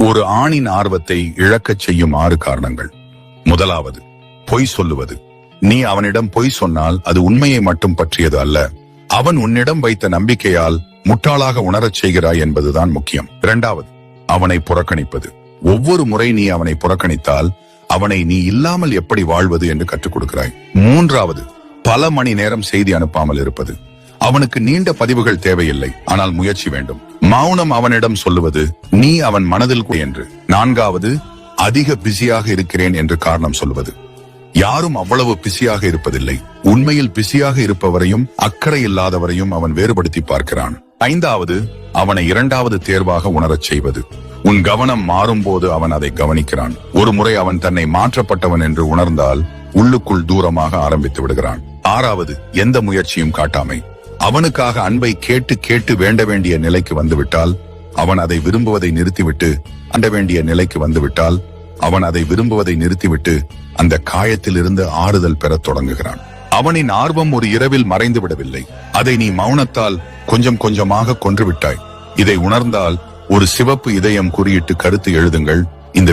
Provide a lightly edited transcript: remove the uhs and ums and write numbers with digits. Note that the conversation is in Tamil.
ஒரு ஆணின் ஆர்வத்தை இழக்கச் செய்யும் 6 காரணங்கள். முதலாவது, பொய் சொல்லுவது. நீ அவனிடம் பொய் சொன்னால் அது உண்மையை மட்டும் பற்றியது அல்ல, அவன் உன்னிடம் வைத்த நம்பிக்கையால் முட்டாளாக உணரச் செய்கிறாய் என்பதுதான் முக்கியம். இரண்டாவது, அவனை புறக்கணிப்பது. ஒவ்வொரு முறை நீ அவனை புறக்கணித்தால் அவனை நீ இல்லாமல் எப்படி வாழ்வது என்று கற்றுக் கொடுக்கிறாய். மூன்றாவது, பல மணி நேரம் செய்தி அனுப்பாமல் இருப்பது. அவனுக்கு நீண்ட பதிவுகள் தேவையில்லை, ஆனால் முயற்சி வேண்டும். மௌனம் அவனிடம் சொல்லுவது நீ அவன் மனதில் என்று. நான்காவது, அதிக பிஸியாக இருக்கிறேன் என்று காரணம் சொல்லுவது. யாரும் அவ்வளவு பிஸியாக இருப்பதில்லை. உண்மையில் பிஸியாக இருப்பவரையும் அக்கறை இல்லாதவரையும் அவன் வேறுபடுத்தி பார்க்கிறான். ஐந்தாவது, அவனை இரண்டாவது தேர்வாக உணரச் செய்வது. உன் கவனம் மாறும்போது அவன் அதை கவனிக்கிறான். ஒரு முறை அவன் தன்னை மாற்றப்பட்டவன் என்று உணர்ந்தால் உள்ளுக்குள் தூரமாக ஆரம்பித்து விடுகிறான். ஆறாவது, எந்த முயற்சியும் காட்டாமை. அவனுக்காக அன்பை கேட்டு கேட்டு வேண்ட வேண்டிய நிலைக்கு வந்துவிட்டால் அவன் அதை விரும்புவதை நிறுத்திவிட்டு அண்ட வேண்டிய நிலைக்கு வந்துவிட்டால் அவன் அதை விரும்புவதை நிறுத்திவிட்டு அந்த காயத்தில் இருந்து ஆறுதல் பெறத் தொடங்குகிறான். அவனின் ஆர்வம் ஒரு இரவில் மறைந்து விடவில்லை, அதை நீ மௌனத்தால் கொஞ்சம் கொஞ்சமாக கொன்றுவிட்டாய். இதை உணர்ந்தால் ஒரு சிவப்பு இதயம் குறியிட்டு கருத்து எழுதுங்கள். இந்த